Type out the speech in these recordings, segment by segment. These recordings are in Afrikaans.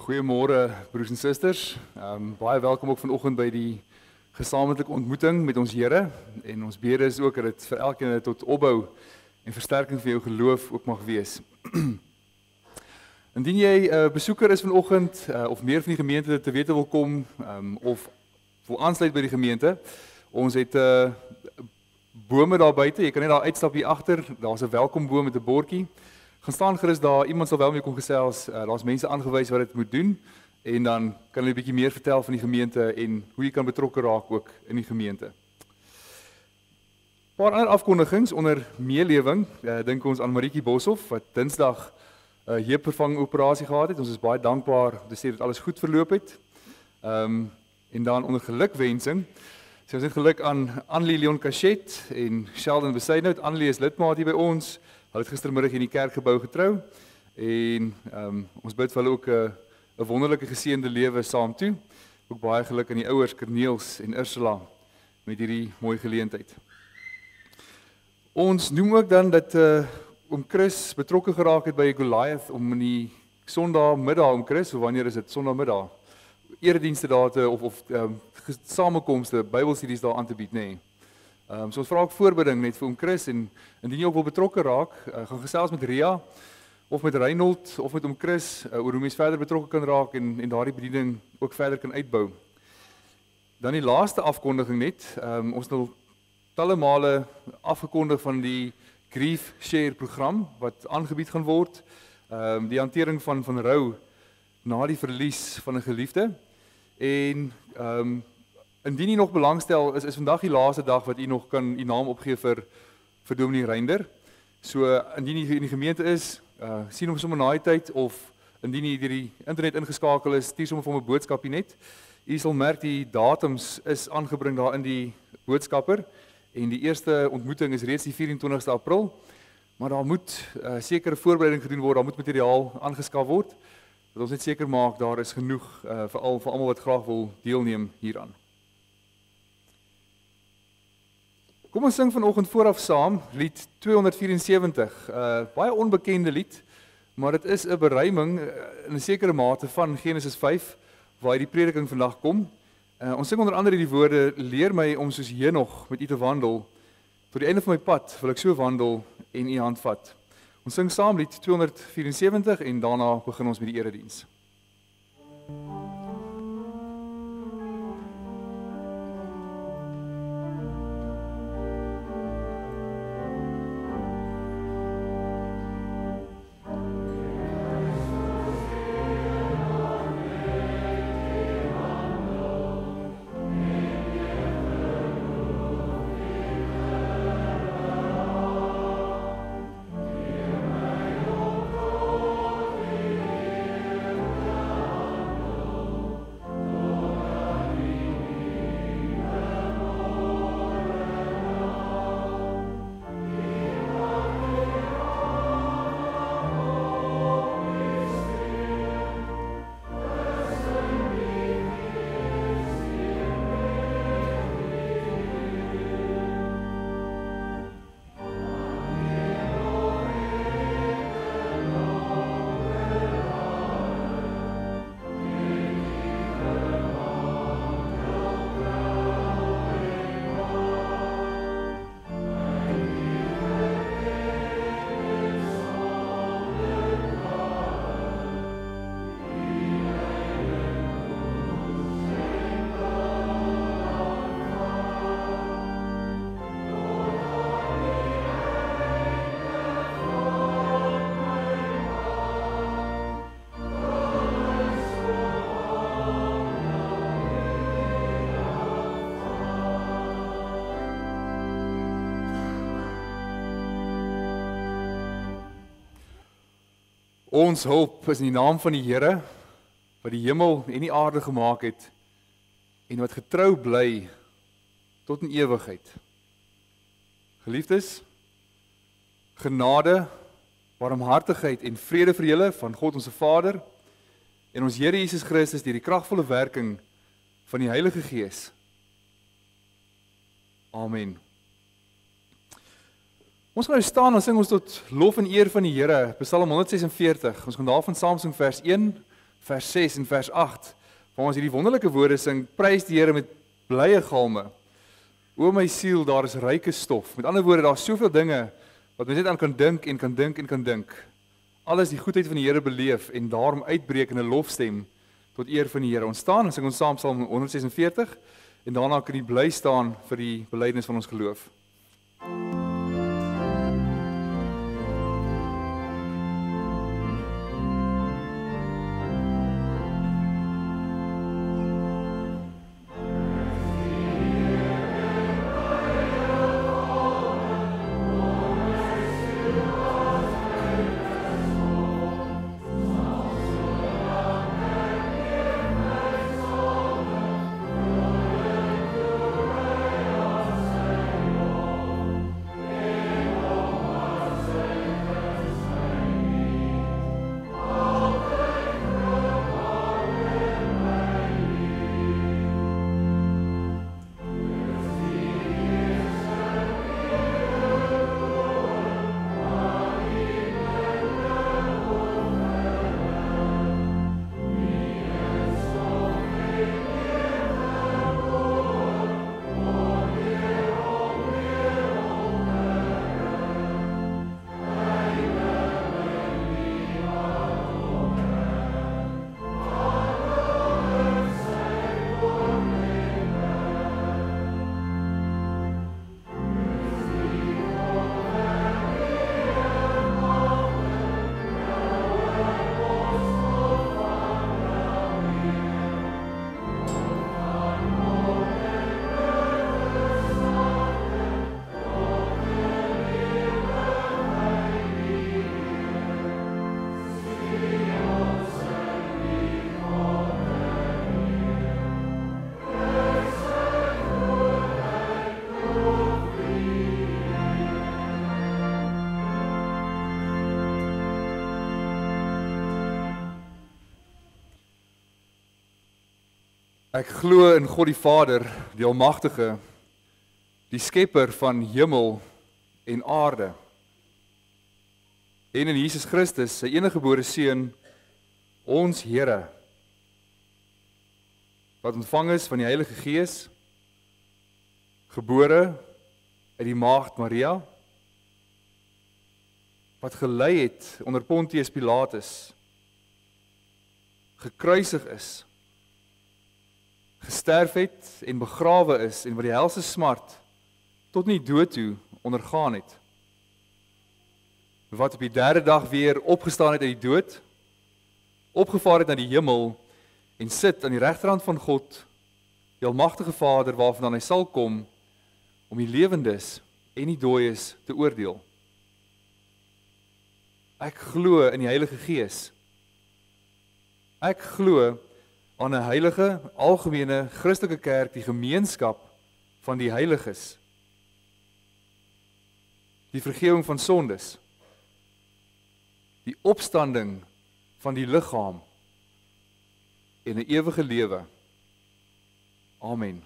Goeiemôre broers en susters. Baie welkom ook vanoggend by die gesamentlike ontmoeting met ons Here. En ons bede is ook dat dit vir elkeen tot opbou en versterking vir jou geloof ook mag wees. Indien jy 'n besoeker is vanoggend of meer van die gemeente te wete wil kom of wil aansluit by die gemeente, ons het bome daar buite. Jy kan net daar uitstap hier agter. Daar's 'n welkomboom met 'n bordjie. Gaan staan gerus daar, iemand sal wel met jou kom gesels, daar's mense aangewys wat dit moet doen, en dan kan hulle 'n bietjie meer vertel van die gemeente en hoe jy kan betrokke raak ook in die gemeente. 'n Paar ander afkondigings onder meelewing, dink ons aan Marietjie Boshoff, wat Dinsdag 'n heupvervanging operasie gehad het. Ons is baie dankbaar om te sê dat alles goed verloop het. En dan onder gelukwensing, sê ons net geluk aan Annelie Leon Cachet en Sheldon Besaidnout. Annelie is lidmaat hier by ons. Hulle het gistermiddag in die kerkgebou getrou en ons bid vir hulle ook 'n wonderlike geseënde lewe saam toe. Ook baie geluk aan die ouers Corneels en Ursula met hierdie mooi geleentheid. Ons noem ook dan dat oom Chris betrokke geraak het by Goliath om in die Sondagmiddag, oom Chris, of wanneer is dit? Sondagmiddag. Eredienste daar te of samekomste, Bybelstudies daar aan te bied, nê. So ons vra ook voorbeding net vir oom Chris, en indien jy ook wil betrokke raak, gaan gesels met Ria of met Reinhold of met oom Chris oor hoe mens verder betrokke kan raak en daardie bediening ook verder kan uitbou. Dan die laaste afkondiging net, ons het al talle male afgekondig van die Grief Share program wat aangebied gaan word, die hantering van rou na die verlies van 'n geliefde. En indien jy nog belangstel, is vandag die laaste dag wat jy nog kan die naam opgee vir Dominee Reinder. So indien jy in die gemeente is, sien hom sommer na die tyd, of indien jy deur die internet ingeskakel is, stuur sommer vir hom 'n boodskapie net. Jy sal merk die datums is aangebring daar in die boodskapper, en die eerste ontmoeting is reeds die 24ste April, maar daar moet sekere voorbereiding gedoen word, daar moet materiaal aangeskaf word, dat ons net seker maak daar is genoeg vir almal wat graag wil deelneem hieraan. Kom ons sing vanoggend vooraf saam, lied 274, baie onbekende lied, maar dit is 'n beruiming in 'n sekere mate van Genesis 5, waar die prediking vandag kom. Ons sing onder andere die woorde, leer my om soos Henog met u te wandel, tot die einde van my pad wil ek so wandel en u hand vat. Ons sing saam lied 274 en daarna begin ons met die erediens. Ons hulp is in die naam van die Here, wat die hemel en die aarde gemaak het, en wat getrou bly tot in ewigheid. Geliefdes, genade, barmhartigheid en vrede vir julle van God ons Vader en ons Here Jesus Christus deur die kragvolle werking van die Heilige Gees. Amen. Ons gaan nou staan en sing ons tot lof en eer van die Here, Psalm 146. Ons gaan daarvan saam sing vers 1, vers 6 en vers 8, waar ons hierdie wonderlike woorde sing, prys die Here met blye galme. O my siel, daar is ryke stof. Met ander woorde, daar is soveel dinge wat mens net aan kan dink en kan dink en kan dink. Alles die goedheid van die Here beleef en daarom uitbreek in 'n lofstem tot eer van die Here. Ons staan en sing ons saam Psalm 146 en daarna kan jy bly staan vir die belydenis van ons geloof. Ek glo in God die Vader, die Almagtige, die skepper van hemel en aarde. En in Jesus Christus, sy eniggebore seun, ons Here, wat ontvang is van die Heilige Gees, gebore uit die maagd Maria, wat gelei het onder Pontius Pilatus, gekruisig is, gesterf het en begrawe is en wat die helse smart tot in die dood toe ondergaan het. Wat op die derde dag weer opgestaan het uit die dood, opgevaar het na die hemel en sit aan die regterhand van God, die Almagtige Vader, waarvandaan hy sal kom om die lewendes en die dooies te oordeel. Ek glo in die Heilige Gees. Ek glo aan 'n heilige, algemene, Christelike kerk, die gemeenskap van die heiliges, die vergifnis van sondes, die opstanding van die liggaam en 'n ewige lewe. Amen.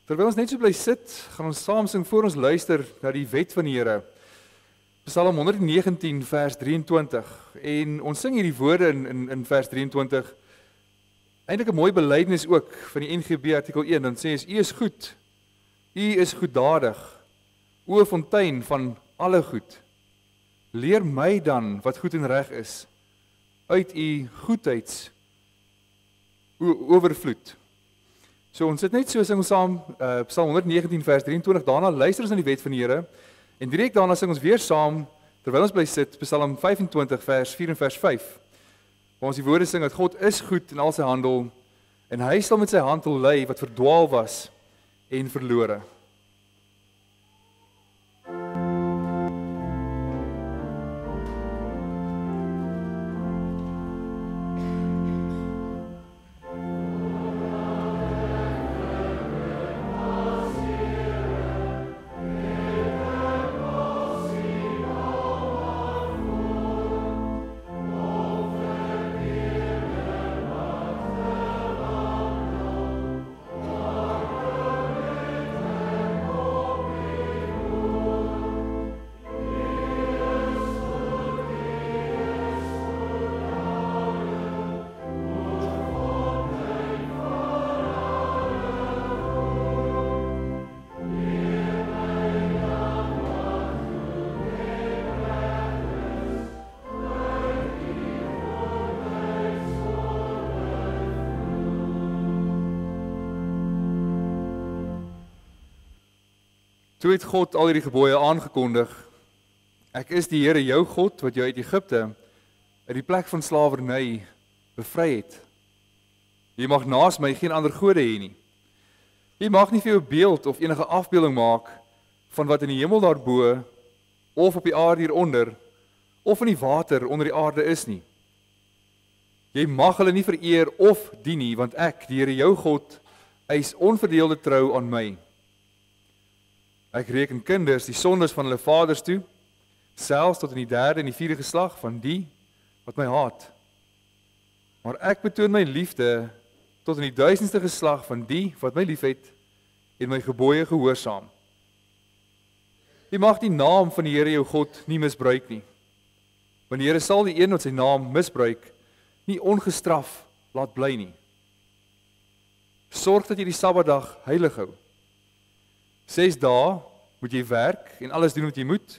Terwyl ons net so bly sit, gaan ons saam sing voor ons luister na die wet van die Here. Psalm 119 vers 23. En ons sing hierdie woorde in vers 23. Eintlik 'n mooi belydenis ook van die NGB artikel 1. Dan sê U is goed. U is goeddadig. O fontein van alle goed. Leer my dan wat goed en reg is uit U goedheids oorvloed. So ons sit net so sing ons saam Psalm 119 vers 23, daarna luister ons na die wet van die Here en direk daarna sing ons weer saam terwyl ons bly sit Psalm 25 vers 4 en vers 5. Waar ons die woorde sing dat God is goed in al sy handel en hy sal met sy handel lei wat verdwaal was en verlore. Toe het God al hierdie gebooie aangekondig. Ek is die Here jou God wat jou uit Egipte, uit die plek van slawerny bevry het. Jy mag naas my geen ander gode hê nie. Jy mag nie vir jou beeld of enige afbeelding maak van wat in die hemel daarbo of op die aarde hieronder of in die water onder die aarde is nie. Jy mag hulle nie vereer of dien nie, want ek, die Here jou God, eis onverdeelde trou aan my. Ek reken kinders die sondes van hulle vaders toe, selfs tot in die 3de en die 4de geslag van die wat my haat. Maar ek betoon my liefde tot in die 1000ste geslag van die wat my liefhet en my gebooie gehoorsaam. Jy mag die naam van die Here jou God nie misbruik nie. Want die Here sal die een wat sy naam misbruik nie ongestraf laat bly nie. Sorg dat jy die Sabbatdag heilig hou. 6 dae moet jy werk en alles doen wat jy moet,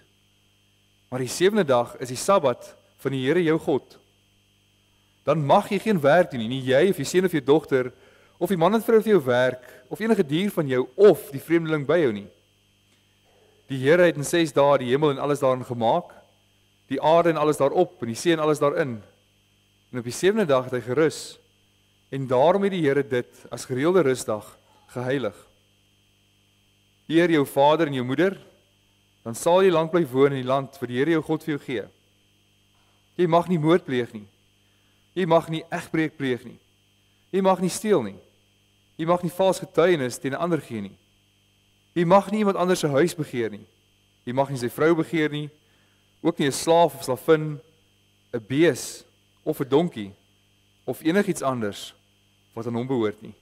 maar die 7de dag is die Sabbat van die Here jou God. Dan mag jy geen werk doen nie jy of jy seun of jou dogter, of die man en vrou vir jou werk, of enige dier van jou, of die vreemdeling by jou nie. Die Here het in 6 dae die hemel en alles daarin gemaak, die aarde en alles daarop, en die see en alles daarin. En op die 7de dag het hy gerus, en daarom het die Here dit as gereelde rusdag geheilig. Eer jou vader en jou moeder, dan sal jy lank bly woon in die land wat die Here jou God vir jou gee. Jy mag nie moord pleeg nie. Jy mag nie egbreek pleeg nie. Jy mag nie steel nie. Jy mag nie vals getuienis teen 'n ander gee nie. Jy mag nie iemand anders se huis begeer nie. Jy mag nie sy vrou begeer nie, ook nie 'n slaaf of slavin, 'n bees of 'n donkie of enigiets anders wat aan hom behoort nie.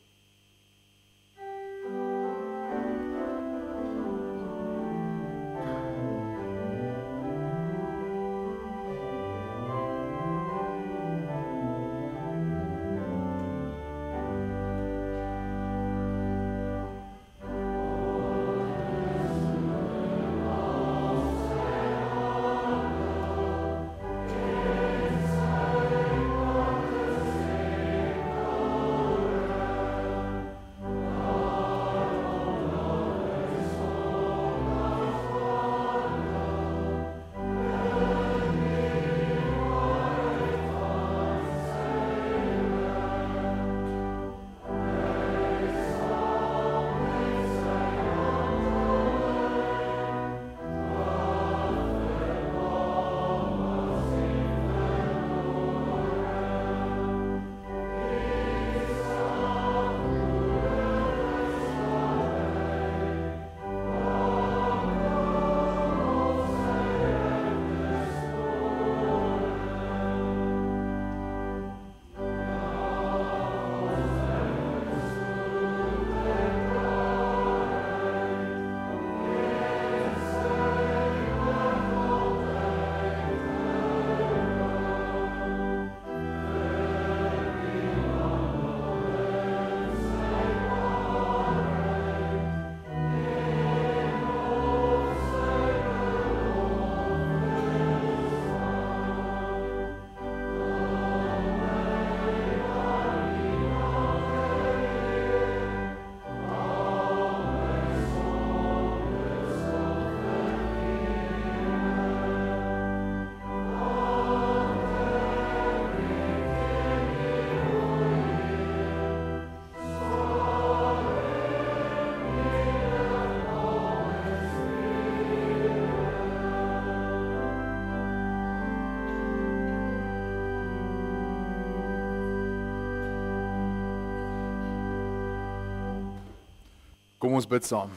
Kom ons bid saam.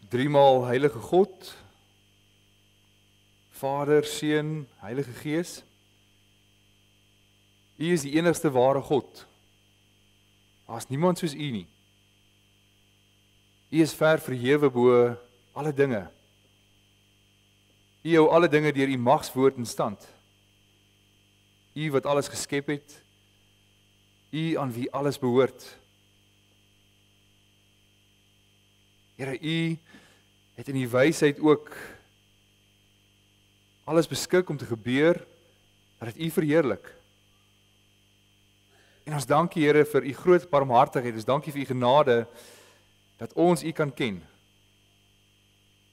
Driemaal heilige God, Vader, Seun, Heilige Gees. U is die enigste ware God. Daar is niemand soos U nie. U is ver verhewe bo alle dinge. U hou alle dinge deur U magswoord in stand. U wat alles geskep het, U aan wie alles behoort. Here, U het in die wysheid ook alles beskik om te gebeur, dat dit U verheerlik. En ons dankie Here vir u groot barmhartigheid. Ons dankie vir u genade dat ons u kan ken.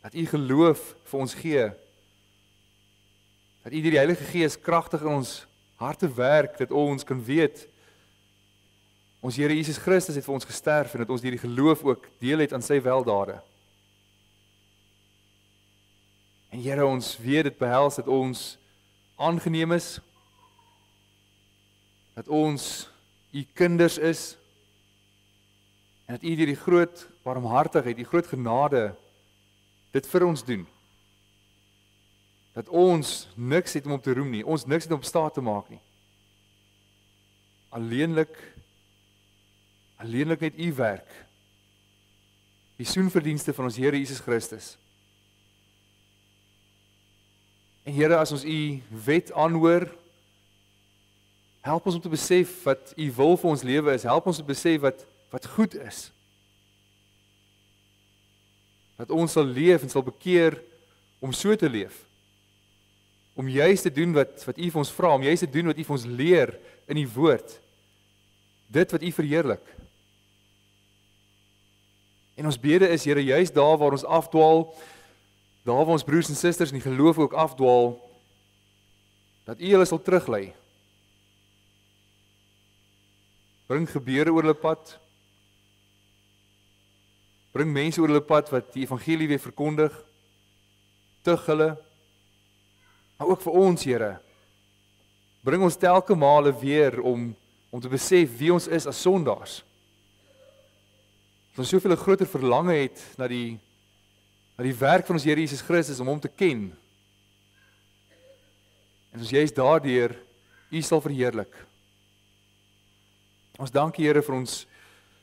Dat u geloof vir ons gee. Dat u deur die Heilige Gees kragtig in ons harte werk, dat ons kan weet ons Here Jesus Christus het vir ons gesterf en dat ons deur die geloof ook deel het aan sy weldade. En Here, ons weet dit behels dat ons aangeneem is, dat ons u kinders is, en dat u deur die groot barmhartigheid, die groot genade, dit vir ons doen. Dat ons niks het om op te roem nie, ons niks het om op staat te maak nie. Alleenlik net u werk, die soenverdienste van ons Here Jesus Christus. En Here, as ons u wet aanhoor, help ons om te besef wat u wil vir ons lewe is, help ons om te besef wat goed is. Dat ons sal leef en sal bekeer om so te leef. Om juist te doen wat u vir ons vra, om juist te doen wat u vir ons leer in die woord. Dit wat u verheerlik. En ons bede is, Here, juist daar waar ons afdwaal, daar waar ons broers en susters in die geloof ook afdwaal, dat u hulle sal teruglei. Bring gebeure oor hulle pad. Bring mense oor hulle pad wat die evangelie weer verkondig. Tug hulle. Maar ook vir ons, Here. Bring ons telke male weer om te besef wie ons is as sondaars. Dat ons soveel groter verlange het na die werk van ons Here Jesus Christus om hom te ken. En ons juist daardeur u sal verheerlik. Ons dankie Here vir ons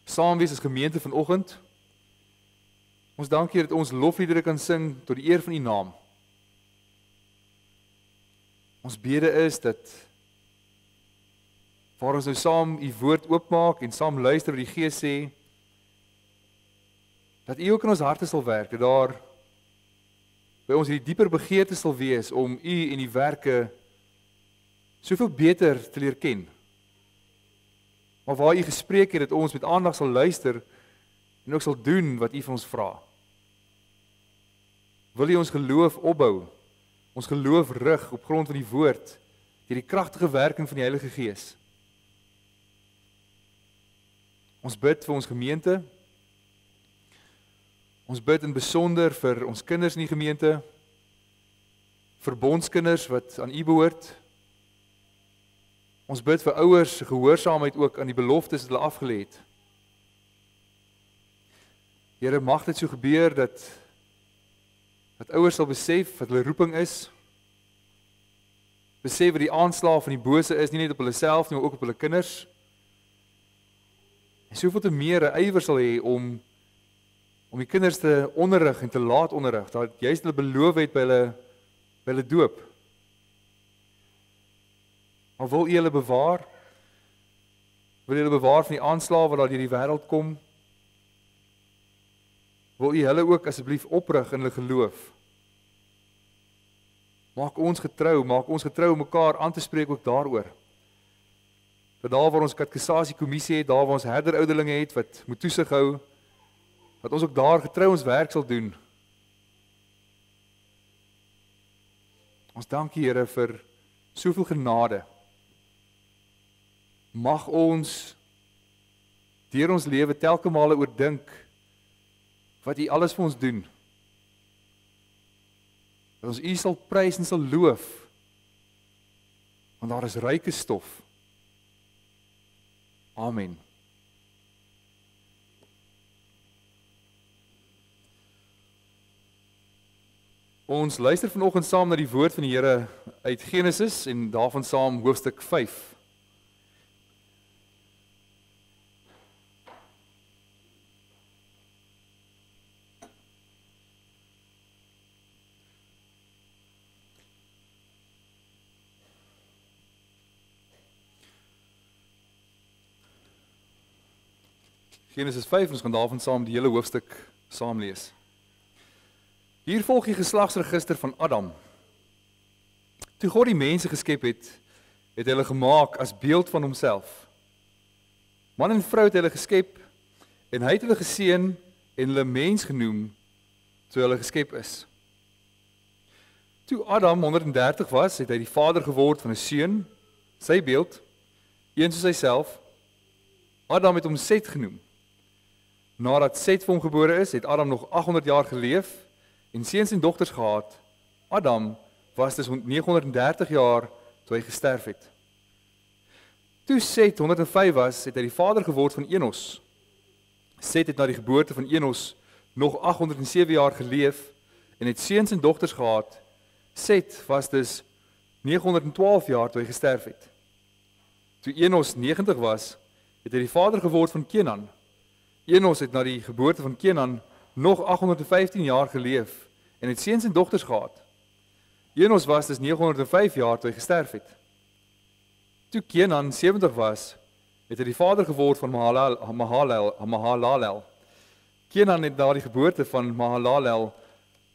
saamwees as gemeente vanoggend. Ons dankie dat ons lofliedere kan sing tot die eer van u naam. Ons bede is dat waar ons nou saam u woord oopmaak en saam luister wat die Gees sê, dat u ook in ons harte sal werk, dat daar by ons die dieper begeerte sal wees om u en die werke soveel beter te leer ken. Maar waar u gespreek het, dat ons met aandag sal luister en ook sal doen wat u van ons vra. Wil u ons geloof opbou, ons geloof rig op grond van die woord, deur die kragtige werking van die Heilige Gees. Ons bid vir ons gemeente. Ons bid in besonder vir ons kinders in die gemeente, verbondskinders wat aan u behoort. Ons bid vir ouers se gehoorsaamheid ook aan die beloftes wat hulle afgelê het. Here, mag dit so gebeur dat ouers sal besef wat hulle roeping is. Besef wat die aanslag van die bose is, nie net op hulle self nie, maar ook op hulle kinders. En soveel te meer 'n ywer sal hê om die kinders te onderrig en te laat onderrig, dat juist hulle beloof het by hulle doop. Maar wil u hulle bewaar? Wil u hulle bewaar van die aanslae wat daar deur die wêreld kom? Wil u hulle ook asseblief oprig in hulle geloof? Maak ons getrou om mekaar aan te spreek ook daaroor. Dat daar waar ons katekisasiekommissie het, daar waar ons herderouderlinge het wat moet toesig hou, dat ons ook daar getrou ons werk sal doen. Ons dank U, Here, vir soveel genade. Mag ons deur ons lewe telke male oordink wat U alles vir ons doen. Dat ons U sal prys en sal loof, want daar is ryke stof. Amen. Ons luister vanoggend saam na die woord van die Here uit Genesis en daarvan saam hoofstuk 5. Genesis 5, ons gaan daarvan saam die hele hoofstuk saam lees. Hier volg die geslagsregister van Adam. Toe God die mense geskep het, het hy hulle gemaak as beeld van homself. Man en vrou het hulle geskep en hy het hulle geseën en hulle mens genoem toe hulle geskep is. Toe Adam 130 was, het hy die vader geword van 'n seun, sy beeld, een soos hy self. Adam het hom Set genoem. Nadat Set vir hom gebore is, het Adam nog 800 jaar geleef en seuns en dogters gehad. Adam was dus 930 jaar toe hy gesterf het. Toe Set 105 was, het hy die vader geword van Enos. Set het na die geboorte van Enos nog 807 jaar geleef en het seuns en dogters gehad. Set was dus 912 jaar toe hy gesterf het. Toe Enos 90 was, het hy die vader geword van Kenan. Enos het na die geboorte van Kenan nog 815 jaar geleef en het seuns en dogters gehad. Enos was dus 905 jaar toe hy gesterf het. Toe Kenan 70 was, het hy die vader geword van Mahalalel. Kenan het na die geboorte van Mahalalel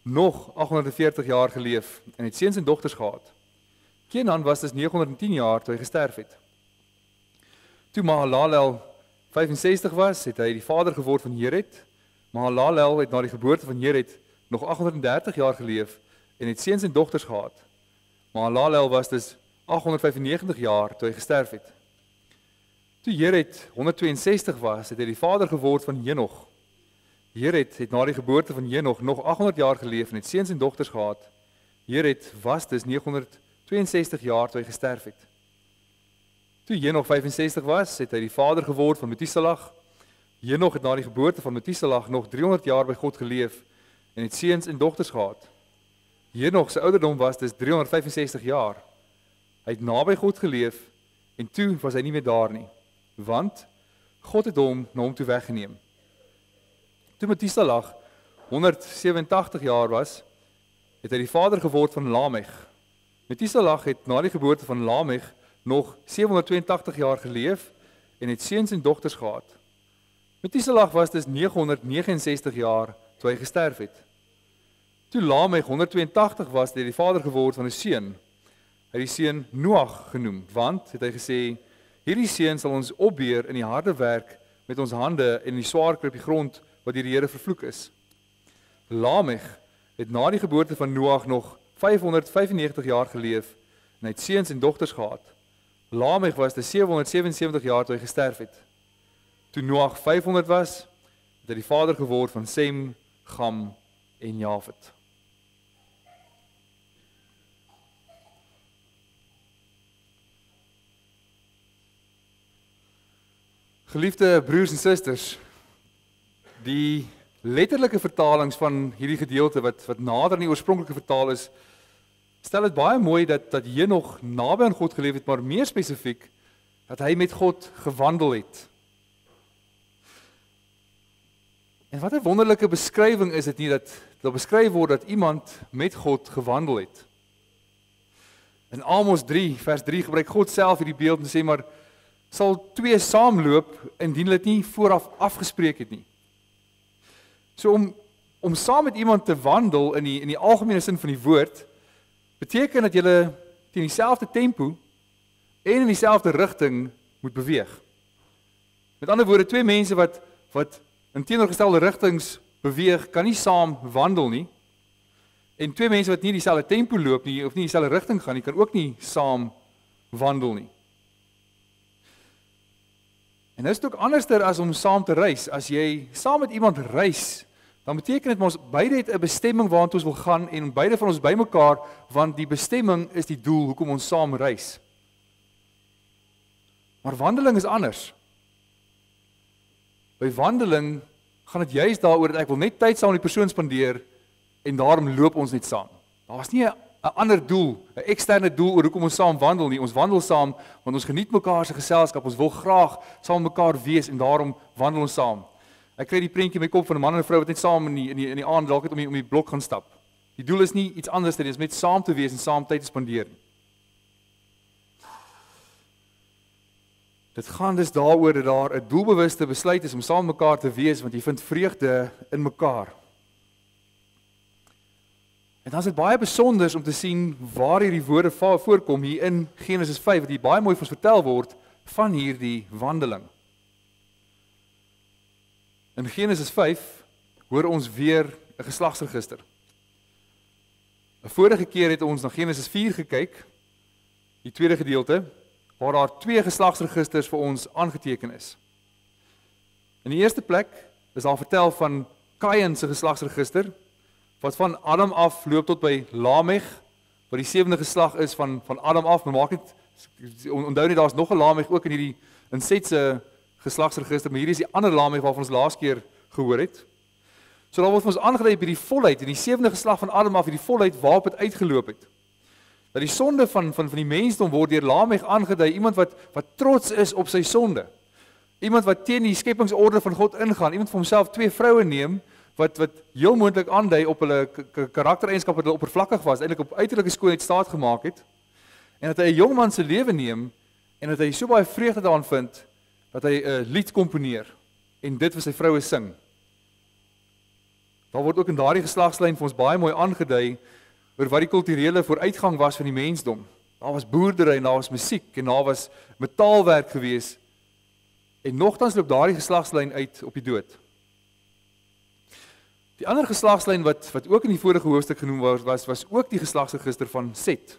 nog 840 jaar geleef en het seuns en dogters gehad. Kenan was dus 910 jaar toe hy gesterf het. Toe Mahalalel 65 was, het hy die vader geword van Jered. Mahalalel het na die geboorte van Jered nog 830 jaar geleef en het seuns en dogters gehad. Mahalalel was dus 895 jaar toe hy gesterf het. Toe Jered 162 was, het hy die vader geword van Henog. Jered het na die geboorte van Henog nog 800 jaar geleef en het seuns en dogters gehad. Jered was dus 962 jaar toe hy gesterf het. Toe Henog 65 was, het hy die vader geword van Methuselah. Henog het na die geboorte van Methuselah nog 300 jaar by God geleef en het seuns en dogters gehad. Henog se ouderdom was dus 365 jaar. Hy het naby God geleef en toe was hy nie meer daar nie, want God het hom na hom toe weggeneem. Toe Methuselah 187 jaar was, het hy die vader geword van Lamech. Methuselah het na die geboorte van Lamech nog 782 jaar geleef en het seuns en dogters gehad. Methuselah was dus 969 jaar toe hy gesterf het. Toe Lamech 182 was, het hy die vader geword van 'n seun. Hy het die seun Noag genoem, want het hy gesê, hierdie seun sal ons opbeer in die harde werk met ons hande en in die swaar kry op die grond wat deur die Here vervloek is. Lamech het na die geboorte van Noag nog 595 jaar geleef en hy het seuns en dogters gehad. Lamech was 777 jaar toe hy gesterf het. Toe Noag 500 was, het hy die vader geword van Sem, Gam en Jafet. Geliefde broers en susters, die letterlike vertalings van hierdie gedeelte wat nader aan die oorspronklike vertaal is, stel dit baie mooi dat Henog naby aan God geleef het, maar meer spesifiek dat hy met God gewandel het. En wat 'n wonderlike beskrywing is dit nie dat beskryf word dat iemand met God gewandel het. In Amos 3 vers 3 gebruik God self hierdie beeld en sê maar sal twee saamloop indien hulle dit nie vooraf afgespreek het nie. So om saam met iemand te wandel in die algemene sin van die woord beteken dat jy teen dieselfde tempo en in dieselfde rigting moet beweeg. Met ander woorde, twee mense wat in teenoorgestelde rigtings beweeg, kan nie saam wandel nie. En twee mense wat nie dieselfde tempo loop nie of nie dieselfde rigting gaan nie, kan ook nie saam wandel nie. En dit is ook anderster as om saam te reis. As jy saam met iemand reis, dan beteken dit ons beide het 'n bestemming waartoe ons wil gaan en beide van ons bymekaar, want die bestemming is die doel hoekom ons saam reis. Maar wandeling is anders. By wandeling gaan dit juist daaroor dat ek wil net tyd saam met die persoon spandeer en daarom loop ons net saam. Daar's nie 'n ander doel, 'n eksterne doel oor hoekom ons saam wandel nie. Ons wandel saam want ons geniet mekaar se geselskap. Ons wil graag saam met mekaar wees en daarom wandel ons saam. Ek kry die prentjie in my kop van 'n man en 'n vrou wat net saam in die aand dalk net om die blok gaan stap. Die doel is nie iets anders nie, dit is net saam te wees en saam tyd te spandeer nie. Dit gaan dus daaroor dat daar 'n doelbewuste besluit is om saam met mekaar te wees want jy vind vreugde in mekaar. En dan is dit baie besonders om te sien waar hierdie woorde voorkom hier in Genesis 5 wat hier baie mooi vir ons vertel word van hierdie wandeling. In Genesis 5 hoor ons weer 'n geslagsregister. 'n Vorige keer het ons na Genesis 4 gekyk, die tweede gedeelte, waar daar 2 geslagsregisters vir ons aangeteken is. In die eerste plek is daar vertel van Kain se geslagsregister, wat van Adam af loop tot by Lamech, wat die 7de geslag is van Adam af, maar maak net, onthou net, daar is nog 'n Lamech ook in Set se geslagsregister, maar hier is die ander Lamech waarvan ons laas keer gehoor het. So daar word ons aangedui by die volheid, in die 7de geslag van Adam af, die volheid waarop het uitgeloop het. Dat die sonde van die mensdom word deur Lamech aangedui, iemand wat trots is op sy sonde. Iemand wat teen die skepingsorde van God ingaan, iemand vir homself 2 vroue neem, wat heel moontlik aandui op hulle karaktereienskappe wat hulle oppervlakkig was, eintlik op uiterlike skoonheid staat gemaak het, en dat hy 'n jong man se lewe neem, en dat hy so baie vreugde daarin vind, dat hy 'n lied komponeer, en dit vir sy vroue sing. Daar word ook in daardie geslagslyn vir ons baie mooi aangedui, oor wat die kulturele vooruitgang was van die mensdom. Daar was boerdery, en daar was musiek, en daar was metaalwerk gewees, en nogtans loop daardie geslagslyn uit op die dood. Die ander geslagslyn wat ook in die vorige hoofstuk genoem was ook die geslagsregister van Set.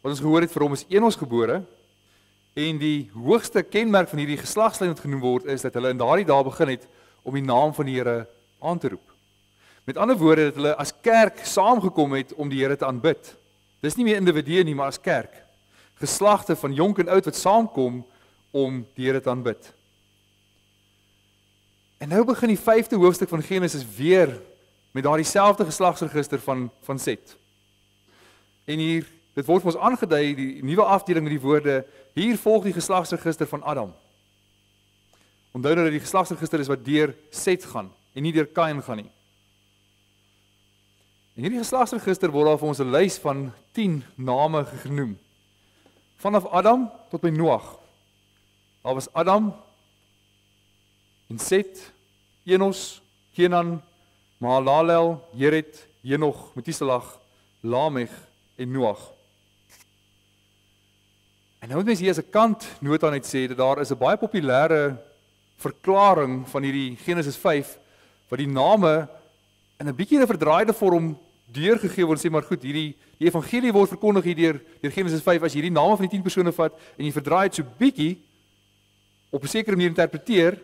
Wat ons gehoor het, vir hom is Enos gebore, en die hoogste kenmerk van hierdie geslagslyn wat genoem word, is dat hulle in daardie dae begin het om die naam van die Here aan te roep. Met ander woorde, dat hulle as kerk saamgekom het om die Here te aanbid. Dis nie meer individue nie, maar as kerk. Geslagte van jonk en oud wat saamkom om die Here te aanbid. En nou begin die 5de hoofstuk van Genesis weer met daardie selfde geslagsregister van Set. En hier, dit word ons aangedui, die nuwe afdeling met die woorde, hier volg die geslagsregister van Adam. Onthou dat die geslagsregister is wat deur Set gaan, en nie deur Kain gaan nie. In hierdie geslagsregister word daar vir ons 'n lys van 10 name genoem. Vanaf Adam tot by Noag. Daar was Adam, en Set, Enos, Kenan, Mahalalel, Jered, Henog, Methuselah, Lamech en Noag. En nou moet mens hier as 'n kant nota net sê, dat daar is 'n baie populêre verklaring van hierdie Genesis 5, wat die name in 'n bietjie 'n verdraaide vorm deurgegee word, sê maar goed, die evangelie word verkondig hier deur Genesis 5, as jy hierdie name van die 10 persone vat, en jy verdraai dit so bietjie, op 'n sekere manier interpreteer,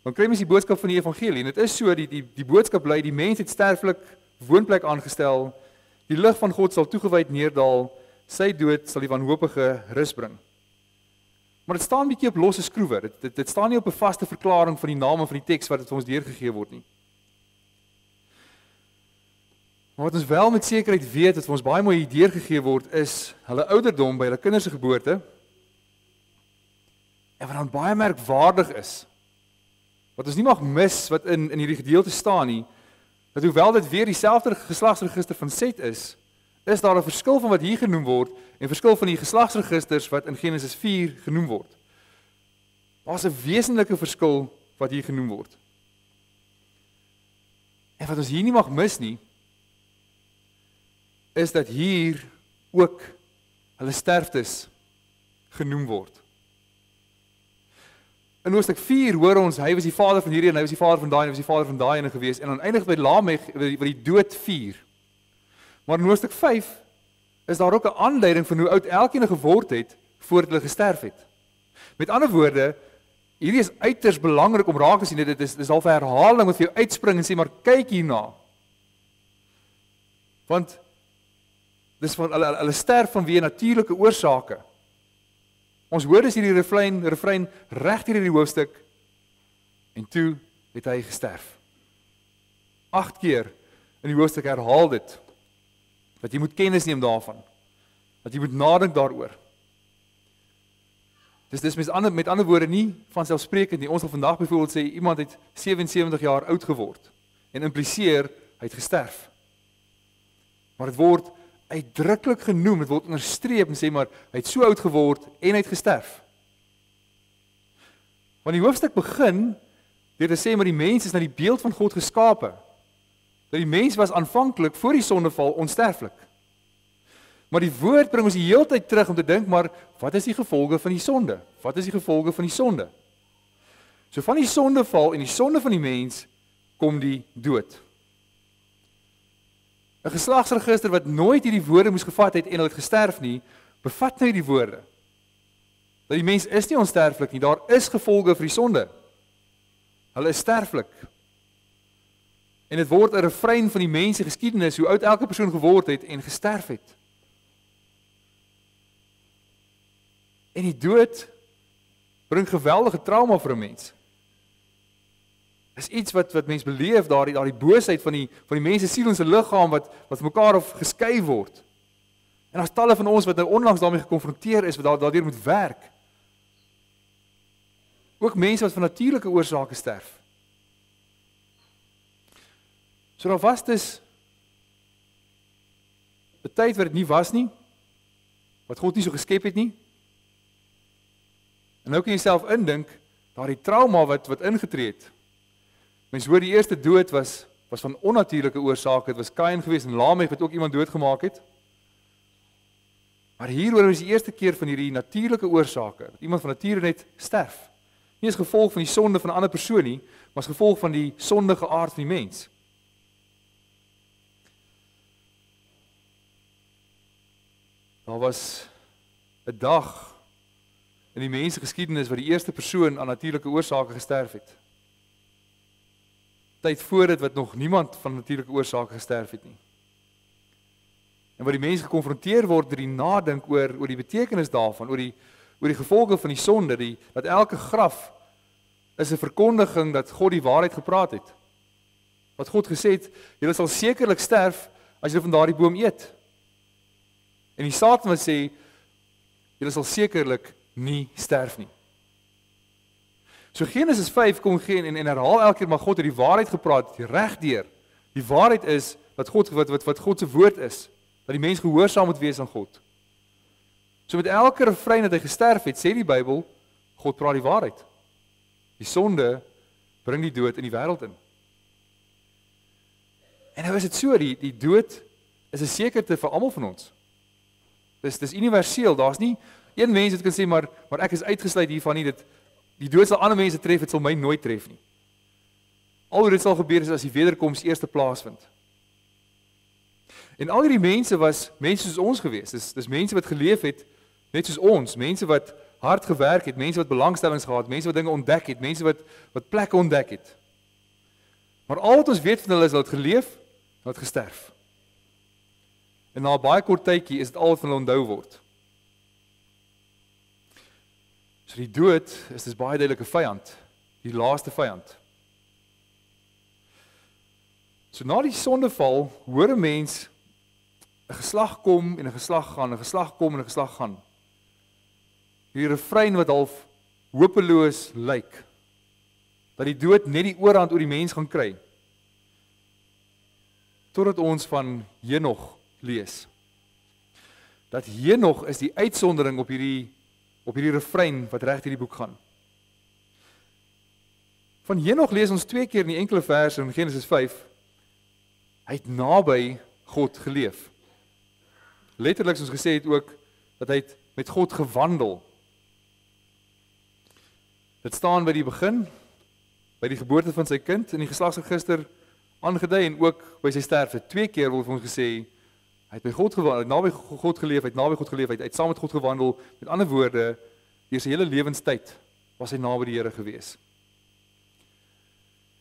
dan kry mens die boodskap van die evangelie, en dit is so, die boodskap bly, die mens het sterflik woonplek aangestel, die lig van God sal toegewyd neerdal, sy dood sal die wanhopige rus bring. Maar dit staan bietjie op losse skroewe, dit staan nie op 'n vaste verklaring van die name van die teks wat dit vir ons deurgegee word nie. Maar wat ons wel met sekerheid weet, wat vir ons baie mooi deurgegee word, is hulle ouderdom by hulle kinders se geboorte, en wat dan baie merkwaardig is, wat ons nie mag mis, wat in hierdie gedeelte staan nie, dat hoewel dit weer dieselfde geslagsregister van Set is daar 'n verskil van wat hier genoem word, en verskil van die geslagsregisters wat in Genesis 4 genoem word. Daar's 'n wesenlike verskil wat hier genoem word. En wat ons hier nie mag mis nie, is dat hier ook hulle sterftes genoem word. In hoofstuk 4 hoor ons, hy was die vader van hierdie, en hy was die vader van daai, en hy was die vader van daai ene gewees, en dan eindig by Lamech, wat die dood vier. Maar in hoofstuk 5 is daar ook 'n aanduiding van hoe oud elkeen geword het, voordat hulle gesterf het. Met ander woorde, hierdie is uiters belangrik om raak te sien, dit is al 'n herhaling wat vir jou uitspring en sê, maar kyk hierna. Want, dis van hulle sterf vanweë natuurlike oorsake. Ons hoor dus hierdie refrein reg deur hierdie hoofstuk, en toe het hy gesterf. 8 keer in die hoofstuk herhaal dit, dat jy moet kennis neem daarvan, dat jy moet nadink daaroor. Dis met ander woorde nie vanselfsprekend nie. Ons wil vandag byvoorbeeld sê, iemand het 77 jaar oud geword, en impliseer, hy het gesterf. Maar dit word uitdruklik genoem, dit word onderstreep en sê maar, hy het so oud geword en hy het gesterf. Want die hoofstuk begin deur te sê maar die mens is na die beeld van God geskape. Dat die mens was aanvanklik voor die sondeval onsterflik. Maar die woord bring ons die hele tyd terug om te dink, maar wat is die gevolge van die sonde? Wat is die gevolge van die sonde? So van die sondeval en die sonde van die mens kom die dood. 'n Geslagsregister wat nooit hierdie woorde moes gevat het en hulle het gesterf nie, bevat nou hierdie woorde. Dat die mens is nie onsterflik nie, daar is gevolge vir die sonde. Hulle is sterflik. En dit word 'n refrein van die mens se geskiedenis, hoe oud elke persoon geword het en gesterf het. En die dood bring geweldige trauma vir 'n mens. Is iets wat mens beleef, daardie boosheid van die mens se siel en se liggaam wat mekaar of geskei word. En daar's talle van ons wat nou onlangs daarmee gekonfronteer is, wat daardeur moet werk. Ook mense wat van natuurlike oorsake sterf. So daar was dus 'n tyd wat dit nie was nie, wat God nie so geskep het nie. En nou kan jy self indink, daardie trauma wat ingetree het. Mens hoor die eerste dood was van onnatuurlike oorsake, dit was Kain geweest en Lamech wat ook iemand doodgemaak het. Maar hier hoor ons die eerste keer van hierdie natuurlike oorsake, dat iemand van nature net sterf. Nie as gevolg van die sonde van 'n ander persoon nie, maar as gevolg van die sondige aard van die mens. Daar was 'n dag in die mensgeskiedenis waar die eerste persoon aan natuurlike oorsake gesterf het. Tyd voor dit wat nog niemand van natuurlike oorsake gesterf het nie. En waar die mens gekonfronteer word deur die nadink oor die betekenis daarvan, oor die gevolge van die sonde, dat elke graf is 'n verkondiging dat God die waarheid gepraat het. Wat God gesê het, julle sal sekerlik sterf as julle van daardie boom eet. En die Satan wat sê, julle sal sekerlik nie sterf nie. So Genesis 5 kom geen en herhaal elke keer maar God het die waarheid gepraat, regdeur. Die waarheid is dat God wat God se woord is, dat die mens gehoorsaam moet wees aan God. So met elke refrein dat hy gesterf het, sê die Bybel, God praat die waarheid. Die sonde bring die dood in die wêreld in. En nou is dit so, die dood is 'n sekerte vir almal van ons. Dis universeel, daar's nie een mens wat kan sê, maar ek is uitgesluit hiervan nie, die dood sal ander mense tref, dit sal my nooit tref nie. Al hoe dit sal gebeur is as die wederkoms eerste plaasvind. En al hierdie mense was mense soos ons gewees, dis mense wat geleef het, net soos ons, mense wat hard gewerk het, mense wat belangstellings gehad, mense wat dinge ontdek het, mense wat plekke ontdek het. Maar al wat ons weet van hulle is, hulle het geleef, hulle het gesterf. En na 'n baie kort tydjie is dit al wat van hulle onthou word. So die dood is dus baie duidelike vyand, die laaste vyand. So na die sondeval hoor 'n mens 'n geslag kom en 'n geslag gaan, 'n geslag kom en 'n geslag gaan. Hierdie refrein wat half hopeloos lyk, dat die dood net die oorhand oor die mens gaan kry. Totdat ons van Henog lees. Dat Henog is die uitsondering op hierdie refrein wat reg hierdie boek gaan. Van Henog lees ons 2 keer in die enkele verse in Genesis 5. Hy het naby God geleef. Letterlik soos gesê het ook dat hy het met God gewandel. Dit staan by die begin, by die geboorte van sy kind in die geslagsregister aangedui en ook by sy sterfte. 2 keer word ons gesê hy het by God gewandel, hy het naby God geleef, hy het saam met God gewandel. Met ander woorde, deur sy hele lewenstyd was hy naby die Here gewees.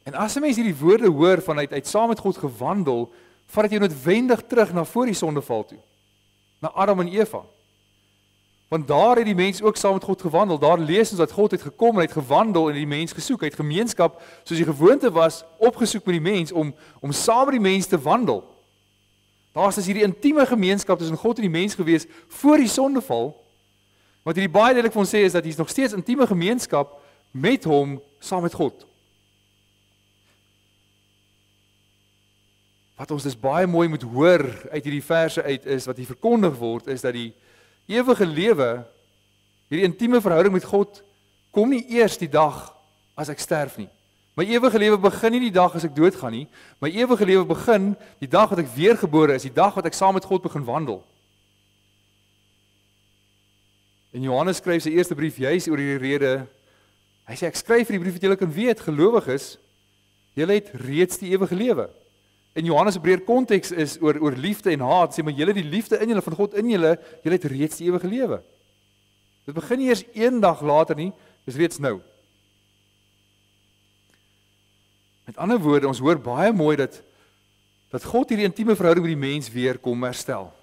En as 'n mens hierdie woorde hoor van hy het saam met God gewandel, vat dit jou noodwendig terug na voor die sondeval toe. Na Adam en Eva. Want daar het die mens ook saam met God gewandel. Daar lees ons dat God het gekom en hy het gewandel en die mens gesoek. Hy het gemeenskap, soos die gewoonte was, opgesoek met die mens om saam met die mens te wandel. Daar is hierdie intieme gemeenskap tussen God en die mens gewees voor die sondeval. Wat hierdie baie duidelik vir ons sê is dat hier nog steeds intieme gemeenskap met hom saam met God. Wat ons dus baie mooi moet hoor uit hierdie verse uit is, wat hier verkondig word, is dat die ewige lewe, hierdie intieme verhouding met God, kom nie eers die dag as ek sterf nie. My ewige lewe begin nie die dag as ek doodgaan nie, my ewige lewe begin die dag wat ek weergebore is, die dag wat ek saam met God begin wandel. En Johannes skryf sy eerste brief juis oor hierdie rede. Hy sê, ek skryf hierdie brief dat julle kan weet, gelowiges, julle het reeds die ewige lewe. In Johannes se breër konteks is oor liefde en haat, sê maar julle die liefde in julle, van God in julle het reeds die ewige lewe. Dit begin nie eers een dag later nie, dis reeds nou. Met ander woorde, ons hoor baie mooi dat God hierdie intieme verhouding met die mens weer kom herstel.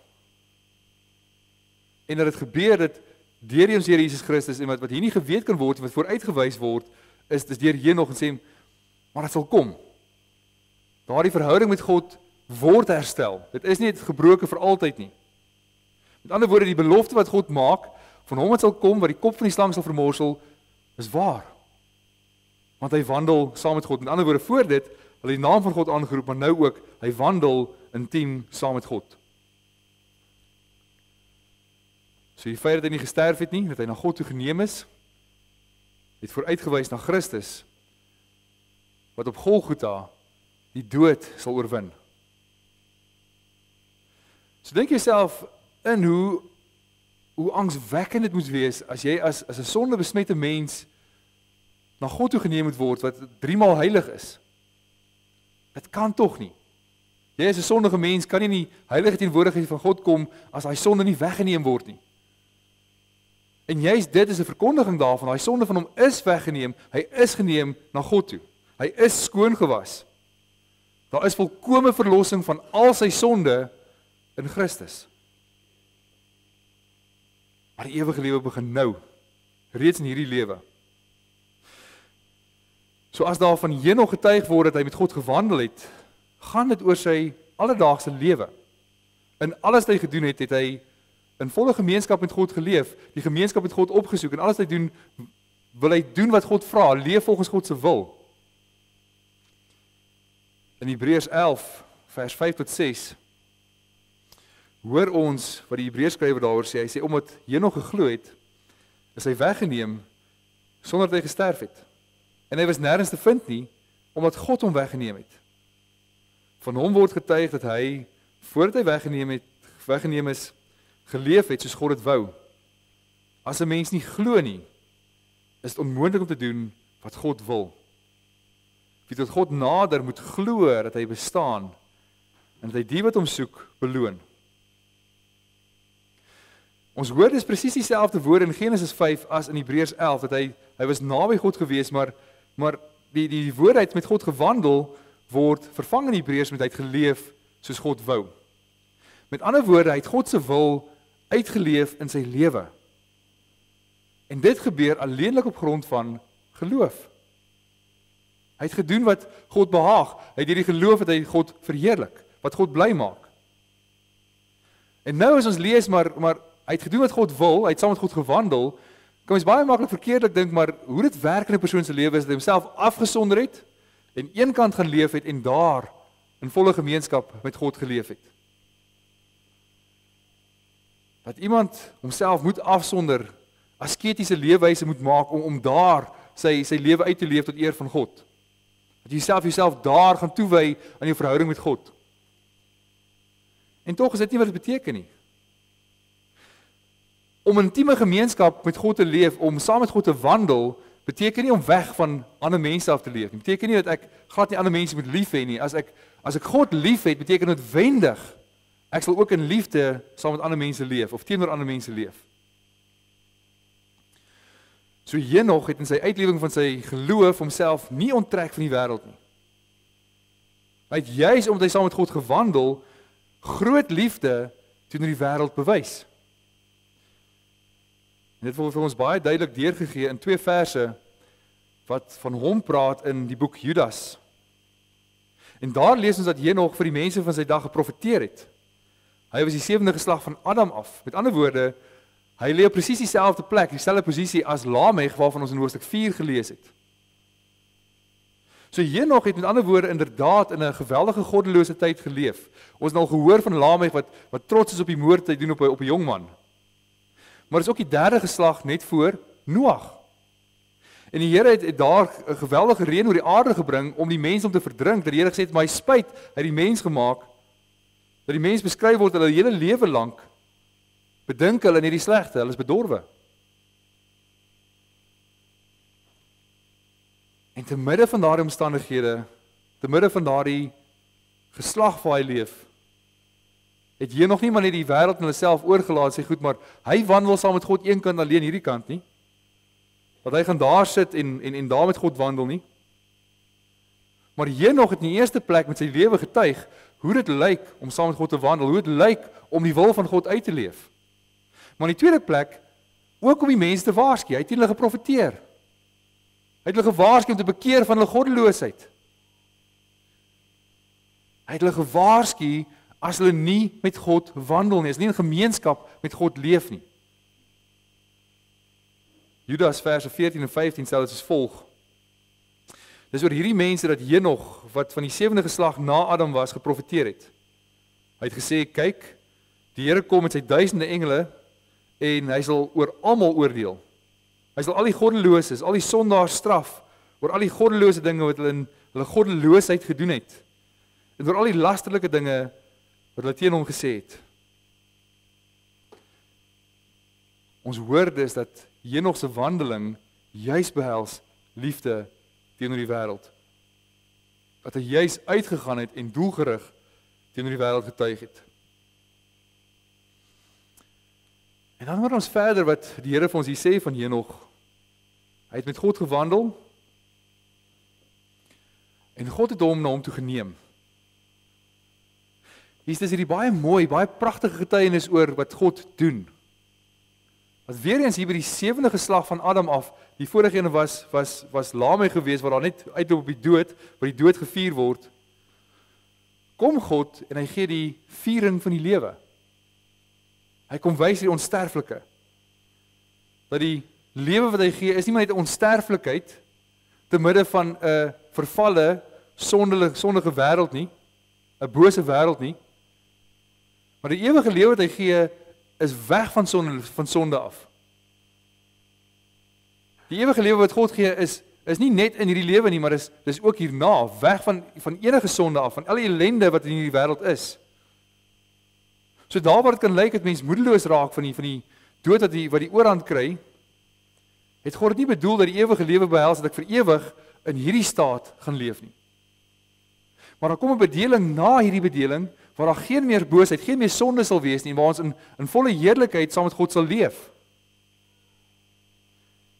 En dat dit gebeur dat deur ons Here Jesus Christus en wat hier nie geweet kan word, wat vooruitgewys word, is deur Henog en sê, maar dit sal kom. Daardie verhouding met God word herstel. Dit is nie gebroken vir altyd nie. Met ander woorde, die belofte wat God maak, van hom wat sal kom, wat die kop van die slang sal vermorsel, is waar. Want hy wandel saam met God. Met ander woorde, voor dit, hy die naam van God aangeroep, maar nou ook, hy wandel intiem saam met God. So die feit dat hy nie gesterf het nie, dat hy na God toe geneem is, het vooruitgewys na Christus, wat op Golgotha die dood sal oorwin. So dink jouself in hoe angswekkend dit moet wees, as jy as 'n sonde besmette mens na God toe geneem moet word, wat 3 maal heilig is. Dit kan tog nie. Jy as 'n sondige mens, kan nie in die heilige teenwoordigheid van God kom, as daai sonde nie weggeneem word nie. En juist dit is 'n verkondiging daarvan, daai sonde van hom is weggeneem, hy is geneem na God toe. Hy is skoon gewas. Daar is volkome verlossing van al sy sonde in Christus. Maar die ewige lewe begin nou, reeds in hierdie lewe. So as daar van Henog getuig word dat hy met God gewandel het, gaan dit oor sy alledaagse lewe. In alles wat hy gedoen het, het hy in volle gemeenskap met God geleef, die gemeenskap met God opgesoek, en alles wat hy doen, wil hy doen wat God vra, leef volgens God se wil. In Hebreërs 11, vers 5 tot 6, hoor ons wat die Hebreërskrywer daaroor sê. Hy sê, omdat Henog geglo het, is hy weggeneem, sonder dat hy gesterf het. En hy was nêrens te vind nie, omdat God hom weggeneem het. Van hom word getuig dat hy, voordat hy weggeneem is, geleef het soos God dit wou. As 'n mens nie glo nie, is dit onmoontlik om te doen wat God wil. Wie tot God nader moet glo dat hy bestaan, en dat hy die wat hom soek, beloon. Ons hoor dis presies dieselfde woorde in Genesis 5 as in Hebreërs 11, dat hy was naby God gewees, maar die woord het met God gewandel, word vervang in Hebreërs met hy het geleef soos God wou. Met ander woorde, hy het God se wil uitgeleef in sy lewe. En dit gebeur alleenlik op grond van geloof. Hy het gedoen wat God behaag. Hy het hierdie geloof dat hy God verheerlik, wat God bly maak. En nou as ons lees, maar hy het gedoen wat God wil, hy het saam met God gewandel, kan ons baie maklik verkeerdelik dink, maar hoe dit werk in 'n persoon se lewe is dat hy homself afgesonder het, en een kant gaan leef het, en daar in volle gemeenskap met God geleef het. Dat iemand homself moet afsonder, asketiese leefwyse moet maak, om daar sy lewe uit te leef tot eer van God. Dat jy jouself daar gaan toewy aan jou verhouding met God. En tog is dit nie wat dit beteken nie. Om intieme gemeenskap met God te leef, om saam met God te wandel, beteken nie om weg van ander mense af te leef nie. Beteken nie dat ek glad nie ander mense moet lief hê nie. As ek God lief het, beteken noodwendig ek sal ook in liefde saam met ander mense leef, of teenoor ander mense leef. So Henog het in sy uitlewing van sy geloof homself nie onttrek van die wêreld nie. Hy het juis omdat hy saam met God gewandel, groot liefde teenoor die wêreld bewys. En dit word vir ons baie duidelik deurgegee in 2 verse wat van hom praat in die boek Judas. En daar lees ons dat Henog vir die mense van sy dag geprofeteer het. Hy was die 7de geslag van Adam af. Met ander woorde, hy lê op presies dieselfde plek, dieselfde posisie as Lameg, waarvan ons in hoofstuk 4 gelees het. So Henog het met ander woorde inderdaad in 'n geweldige goddelose tyd geleef. Ons het al gehoor van Lameg wat trots is op die moord hy doen op 'n jong man. Maar is ook die 3de geslag net voor Noag. En die Here het daar 'n geweldige reën oor die aarde gebring om die mens om te verdrink. Dat die Here gesê het, maar hy spyt, hy het die mens gemaak, dat die mens beskryf word hulle hele lewe lank bedink hulle in hierdie slegte, hulle is bedorwe. En te midde van daardie omstandighede, te midde van daardie geslag waar hy leef, het hier nog nie maar net die wêreld en hulle self oorgelaat, sê goed, maar hy wandel saam met God een kant alleen hierdie kant nie. Dat hy gaan daar sit en daar met God wandel nie. Maar Henog het in die eerste plek met sy lewe getuig hoe dit lyk om saam met God te wandel, hoe dit lyk om die wil van God uit te leef. Maar in die tweede plek, ook om die mense te waarsku, hy het hulle geprofeteer. Hy het hulle gewaarsku om te bekeer van hulle goddeloosheid. Hy het hulle gewaarsku as hulle nie met God wandel nie, as hulle nie in gemeenskap met God leef nie. Judas verse 14 en 15 stel dit soos volg. Dis oor hierdie mense dat Henog, wat van die 7de geslag na Adam was, geprofeteer het. Hy het gesê, kyk, die Here kom met sy duisende engele en hy sal oor almal oordeel. Hy sal al die goddeloses, al die sondaars straf oor al die goddelose dinge wat hulle in hulle goddeloosheid gedoen het. En oor al die lasterlike dinge wat hulle teen hom gesê het. Ons hoor dus dat Henog se wandeling juis behels liefde teenoor die wêreld. Dat hy juis uitgegaan het en doelgerig teenoor die wêreld getuig het. En dan hoor ons verder wat die Here vir ons hier sê van Henog. Hy het met God gewandel en God het hom na hom toe geneem. Hier is hierdie baie mooi, baie pragtige getuienis oor wat God doen. Wat weer eens hier by die 7de geslag van Adam af, die vorige ene was Lameg geweest, waar daar net uitloop op die dood, waar die dood gevier word. Kom God en hy gee die viering van die lewe. Hy kom wys die onsterflike. Dat die lewe wat hy gee is nie maar net 'n onsterflikheid te midde van 'n vervalle, sondige wêreld nie, 'n bose wêreld nie. Maar die ewige lewe wat hy gee is weg van sonde af. Die ewige lewe wat God gee is nie net in hierdie lewe nie, maar dis ook hierna, weg van enige sonde af, van al die ellende wat in hierdie wêreld is. So daar waar dit kan lyk dat mens moedeloos raak van die dood wat die oorhand kry, het God nie bedoel dat die ewige lewe behels dat ek vir ewig in hierdie staat gaan leef nie. Maar daar kom 'n bedeling na hierdie bedeling, waar daar geen meer boosheid, geen meer sonde sal wees nie, waar ons in volle heerlikheid saam met God sal leef.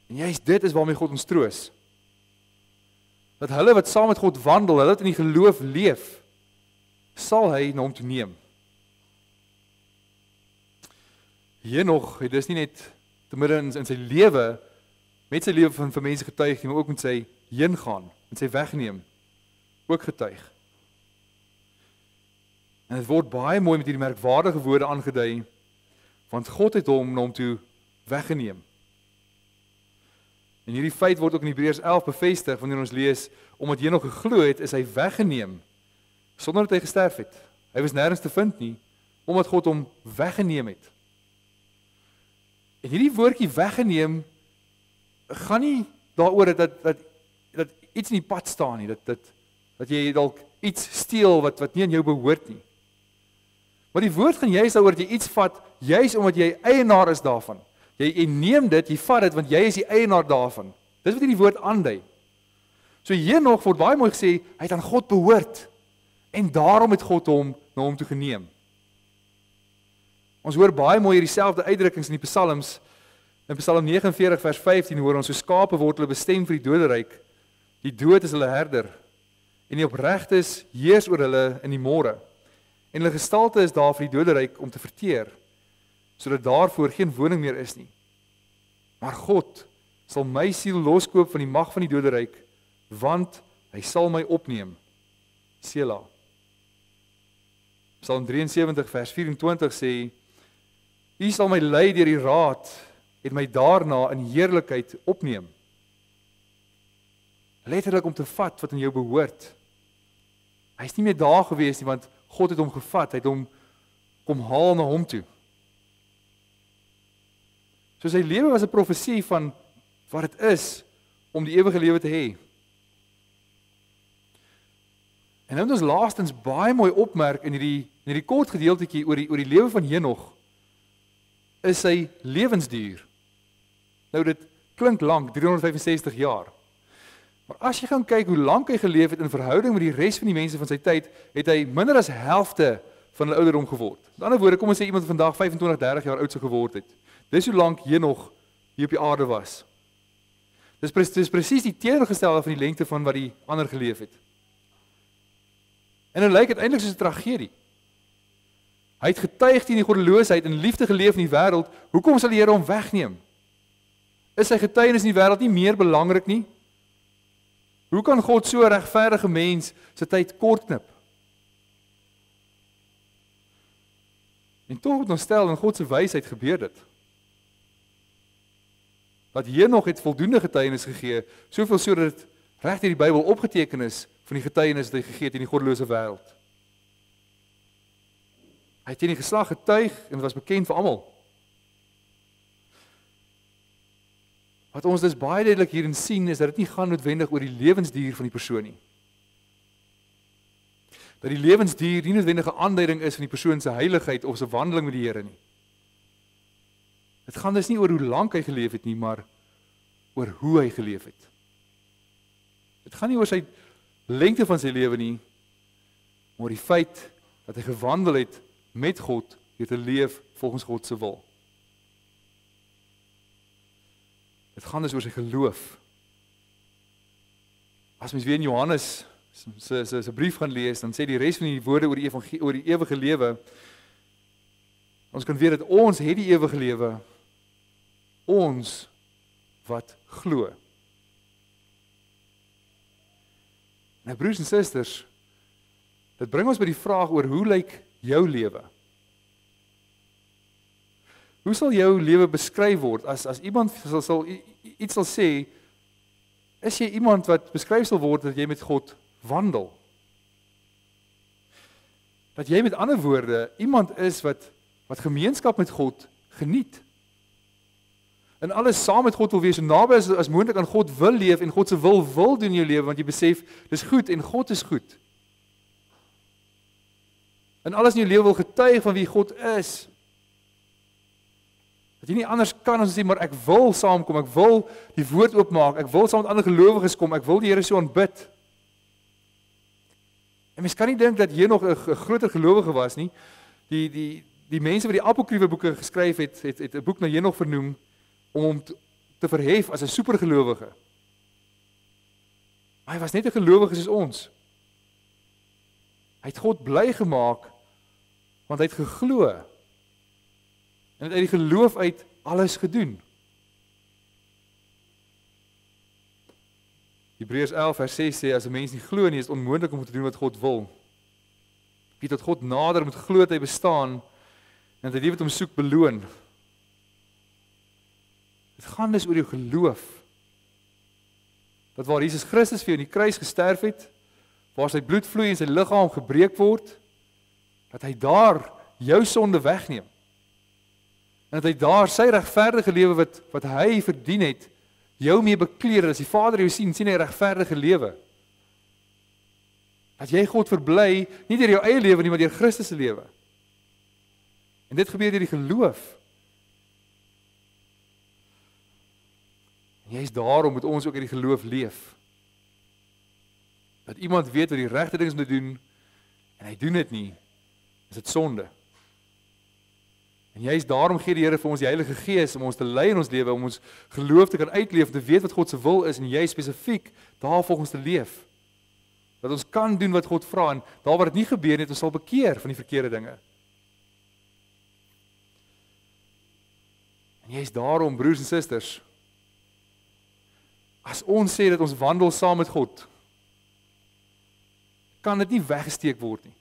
En juist dit is waarmee God ons troos. Dat hulle wat saam met God wandel, hulle wat in die geloof leef, sal hy na hom toe neem. Henog het dus nie net te midde in sy lewe, met sy lewe van mense getuig, maar ook met sy heen gaan, met sy wegneem, ook getuig. En dit word baie mooi met hierdie merkwaardige woorde aangedui, want God het hom na hom toe weggeneem. En hierdie feit word ook in Hebreërs 11 bevestig, wanneer ons lees, omdat Henog geglo het, is hy weggeneem, sonder dat hy gesterf het. Hy was nêrens te vind nie, omdat God hom weggeneem het. En hierdie woordjie weggeneem, gaan nie daaroor dat iets in die pad staan nie, dat jy dalk iets steel wat nie aan jou behoort nie. Maar die woord gaan juist daaroor dat jy iets vat, juist omdat jy eienaar is daarvan. Jy neem dit, jy vat dit, want jy is die eienaar daarvan. Dis wat hierdie woord aandui. So Henog word baie mooi gesê, hy het aan God behoort, en daarom het God hom na hom toe geneem. Ons hoor baie mooi hierdie selfde uitdrukkings in die psalms. In Psalm 49 vers 15 hoor ons, so skape word hulle bestem vir die doderyk. Die dood is hulle herder, en die opregtes heers oor hulle in die môre. En hulle gestalte is daar vir die doderyk om te verteer, sodat daarvoor geen woning meer is nie. Maar God sal my siel loskoop van die mag van die doderyk, want hy sal my opneem. Sela. Psalm 73 vers 24 sê, U sal my lei deur die raad en my daarna in heerlikheid opneem. Letterlik om te vat wat aan jou behoort. Hy is nie meer daar gewees nie, want God het hom gevat, hy het hom kom haal na hom toe. So sy lewe was 'n profesie van wat dit is om die ewige lewe te hê. En nou moet ons laastens baie mooi opmerk in hierdie kort gedeeltetjie oor die lewe van Henog, is sy lewensduur. Nou dit klink lank, 365 jaar. Maar as jy gaan kyk hoe lank hy geleef het in verhouding met die res van die mense van sy tyd, het hy minder as helfte van hulle ouderdom geword. Met ander woorde, kom ons sê iemand vandag 25, 30 jaar oud sou geword het. Dis hoe lank Henog hier op die aarde was. Dis presies die teenoorgestelde van die lengte van wat die ander geleef het. En dit lyk uiteindelik soos 'n tragedie. Hy het getuig teen die goddeloosheid en liefde geleef in die wêreld. Hoekom sal die Here hom wegneem? Is sy getuienis in die wêreld nie meer belangrik nie? Hoe kan God so 'n regverdige mens se tyd kortknip? En tog moet ons stel in God se wysheid gebeur dit. Dat Henog het voldoende getuienis gegee, soveel sodat dit reg deur die Bybel opgeteken is van die getuienis wat hy gegee het in die goddelose wêreld. Hy het teen die geslag getuig en dit was bekend vir almal. Wat ons dus baie duidelik hierin sien is dat dit nie gaan noodwendig oor die lewensduur van die persoon nie. Dat die lewensduur nie noodwendig 'n aanduiding is van die persoon se heiligheid of sy wandeling met die Here nie. Dit gaan dus nie oor hoe lank hy geleef het nie, maar oor hoe hy geleef het. Dit gaan nie oor sy lengte van sy lewe nie, maar oor die feit dat hy gewandel het met God deur te leef volgens God se wil. Dit gaan dus oor sy geloof. As mens weer in Johannes se brief gaan lees, dan sê die res van die woorde oor die ewige lewe, ons kan weet dat ons het die ewige lewe, ons wat glo. Nou broers en susters, dit bring ons by die vraag oor hoe lyk jou lewe? Hoe sal jou lewe beskryf word as iemand iets sal sê, is jy iemand wat beskryf sal word dat jy met God wandel? Dat jy met ander woorde iemand is wat gemeenskap met God geniet. En alles saam met God wil wees, so naby as moontlik aan God wil leef en God se wil doen in jou lewe, want jy besef, dis goed en God is goed. En alles in jou lewe wil getuig van wie God is. Dat jy nie anders kan as sê, maar ek wil saamkom, ek wil die woord oopmaak, ek wil saam met ander gelowiges kom, ek wil die Here so aanbid. En mens kan nie dink dat hier nog 'n groter gelowige was nie. Die mense wat die apokriewe boeke geskryf het 'n boek na Henog vernoem om hom te verhef as 'n supergelowige. Maar hy was net 'n gelowige soos ons. Hy het God bly gemaak want hy het geglo. En het uit die geloof uit alles gedoen. Hebreërs 11 vers 6 sê as 'n mens nie glo nie, is dit onmoontlik om te doen wat God wil. Wie tot God nader moet glo dat hy bestaan en dat hy die wat hom soek beloon. Dit gaan dus oor jou geloof. Dat waar Jesus Christus vir jou in die kruis gesterf het, waar sy bloed vloei en sy liggaam gebreek word, dat hy daar jou sonde wegneem. En dat hy daar sy regverdige lewe wat hy verdien het, jou mee bekleed, as die Vader jou sien hy regverdige lewe. Dat jy God verbly, nie deur jou eie lewe nie, maar deur Christus se lewe. En dit gebeur deur die geloof. En jy is daarom moet ons ook uit die geloof leef. Dat iemand weet wat die regte ding is om te doen, en hy doen dit nie, is dit sonde. En juist daarom gee die Here vir ons die Heilige Gees om ons te lei in ons lewe, om ons geloof te kan uitleef, te weet wat God se wil is en jy spesifiek daarvolgens te leef. Dat ons kan doen wat God vra en daar waar dit nie gebeur nie, ons sal bekeer van die verkeerde dinge. En juist daarom, broers en susters, as ons sê dat ons wandel saam met God, kan dit nie weggesteek word nie.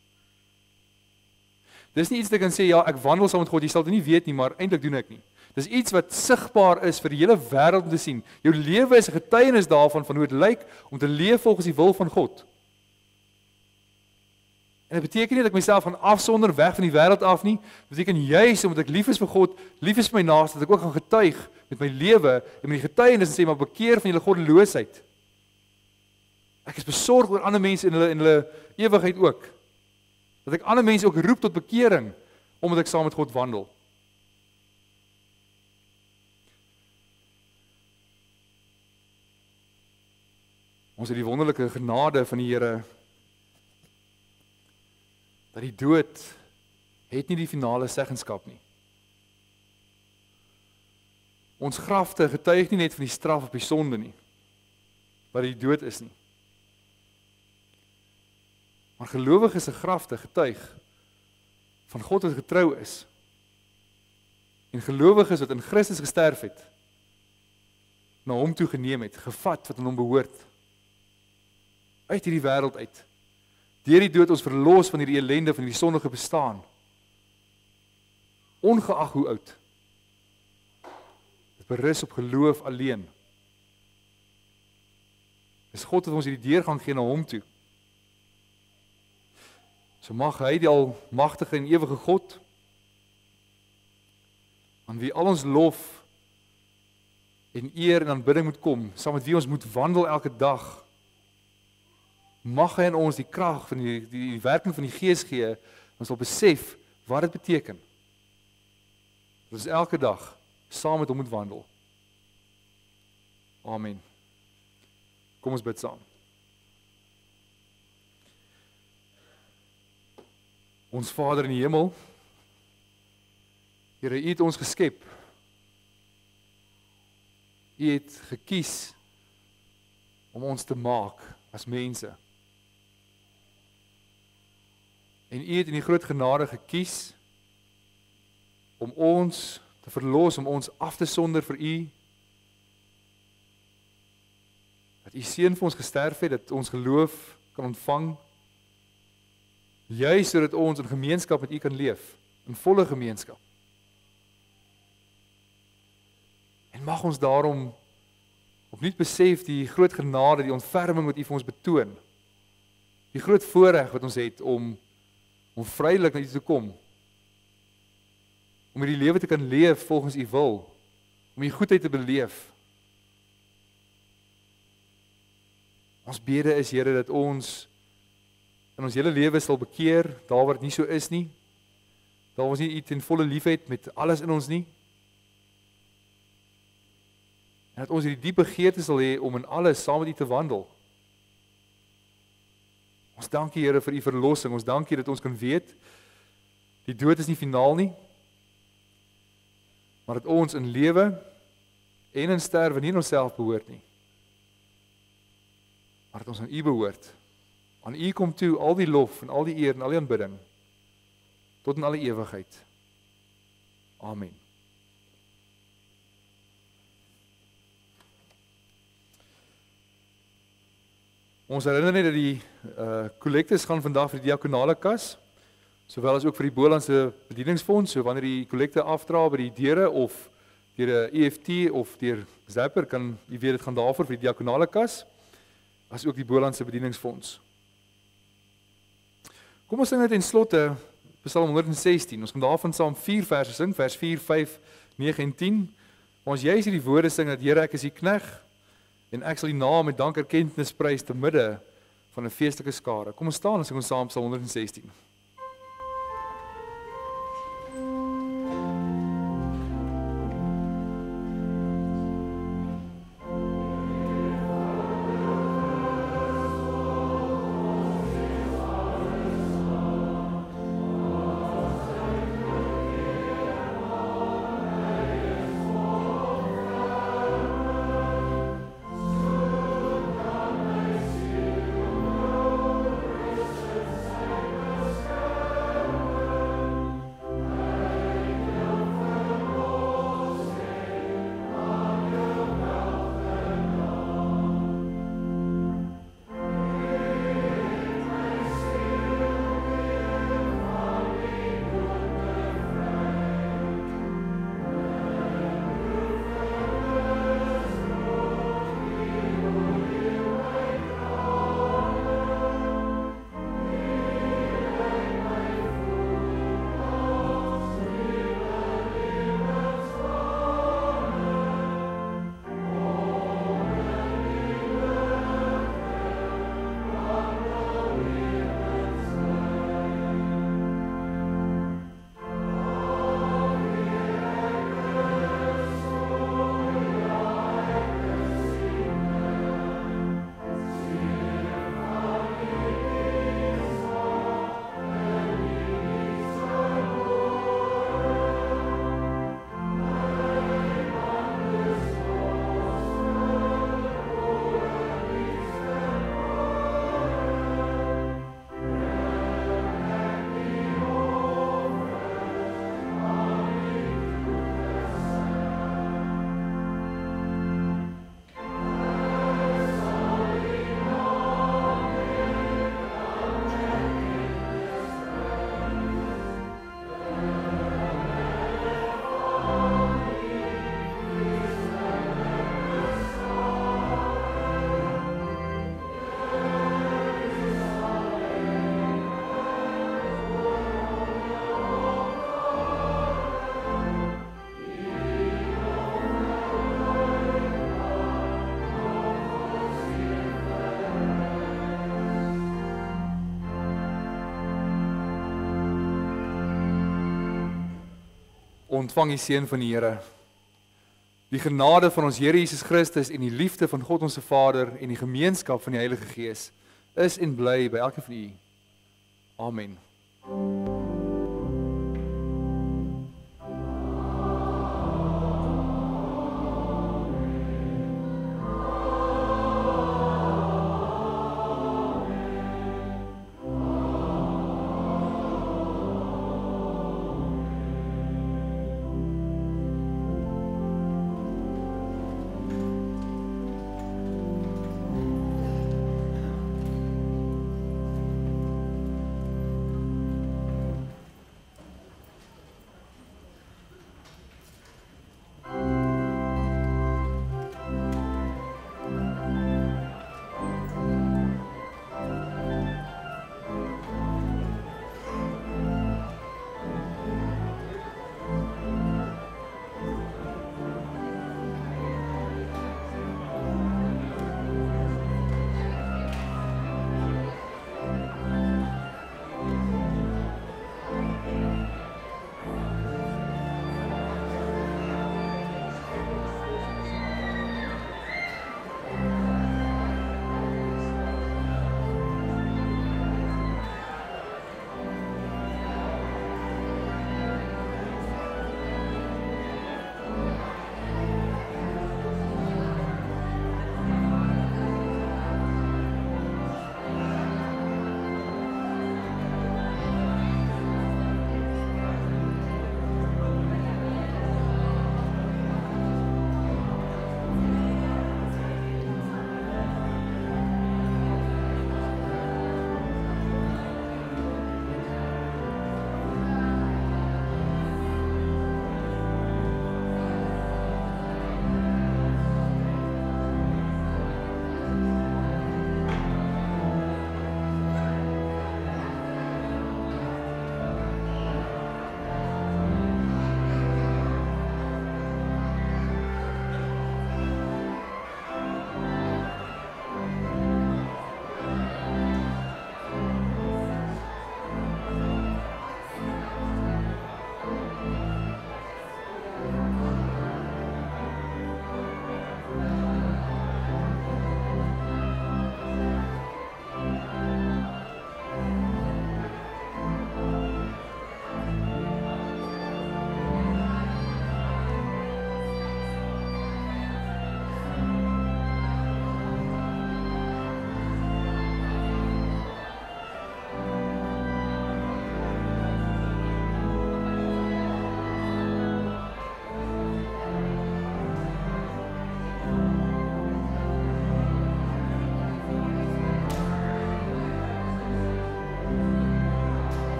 Dis nie iets wat ek kan sê, ja, ek wandel saam met God, jy sal dit nie weet nie, maar eintlik doen ek nie. Dis iets wat sigbaar is vir die hele wêreld om te sien. Jou lewe is 'n getuienis daarvan, van hoe dit lyk om te leef volgens die wil van God. En dit beteken nie dat ek myself gaan afsonder weg van die wêreld af nie. Dit beteken juis omdat ek lief is vir God, lief is vir my naaste, dat ek ook gaan getuig met my lewe en met die getuienis en sê, maar bekeer van julle goddeloosheid. Ek is besorg oor ander mense en hulle ewigheid ook. Dat ek ander mense ook roep tot bekering, omdat ek saam met God wandel. Ons het die wonderlike genade van die Here dat die dood het nie die finale seggenskap nie. Ons grafte getuig nie net van die straf op die sonde nie, wat die dood is nie. Maar gelowiges se grafte getuig van God wat getrou is. En gelowiges wat in Christus gesterf het, na hom toe geneem het, gevat wat aan hom behoort. Uit hierdie wêreld uit. Deur die dood ons verlos van hierdie ellende van hierdie sondige bestaan. Ongeag hoe oud. Dit berus op geloof alleen. Dis God wat ons hierdie deurgang gee na hom toe. So mag hy die almagtige en ewige God, aan wie al ons lof en eer en aanbidding moet kom, saam met wie ons moet wandel elke dag, mag hy in ons die krag van die werking van die Gees gee, ons sal besef wat dit beteken. Dat ons elke dag saam met hom moet wandel. Amen. Kom ons bid saam. Ons Vader in die hemel, Here, U het ons geskep. U het gekies om ons te maak as mense. En U het in die groot genade gekies om ons te verlos, om ons af te sonder vir U. Dat U Seun vir ons gesterf het, dat ons geloof kan ontvang. Juist sodat ons in gemeenskap met U kan leef, in volle gemeenskap. En mag ons daarom opnuut besef die groot genade, die ontferming wat U vir ons betoon. Die groot voorreg wat ons het om vrylik na U te kom. Om hierdie lewe te kan leef volgens U wil. Om U goedheid te beleef. Ons bede is, Here, dat ons in ons hele lewe sal bekeer, daar waar dit nie so is nie. Daar ons nie U ten volle liefhet met alles in ons nie. En dat ons hierdie diep begeerte sal hê om in alles saam met U te wandel. Ons dank U, Here, vir U verlossing. Ons dank U dat ons kan weet, die dood is nie finaal nie, maar dat ons in lewe en in sterwe nie aan onsself behoort nie, maar dat ons aan U behoort. Aan U kom toe al die lof en al die eer en al die aanbidding, tot in alle ewigheid. Amen. Ons herinner net dat die kollektes gaan vandag vir die diakonale kas, sowel as ook vir die Bolandse bedieningsfonds, so wanneer die kollekte afdra by die deure of deur 'n EFT of deur Zapper, kan jy weet dit gaan daarvoor vir die diakonale kas, as ook die Bolandse bedieningsfonds. Kom ons sing net in slotte Psalm 116. Ons gaan daarvan saam 4 verse sing, vers 4, 5, 9 en 10. Maar ons juist hierdie woorde sing dat Here, ek is U knegg en ek sal U naam met dankerkennis prys te midde van 'n feestelike skare. Kom ons staan en sing ons saam Psalm 116. ontvang die seën van die Here. Die genade van ons Here Jesus Christus en die liefde van God ons Vader en die gemeenskap van die Heilige Gees is en bly by elkeen van u. Amen.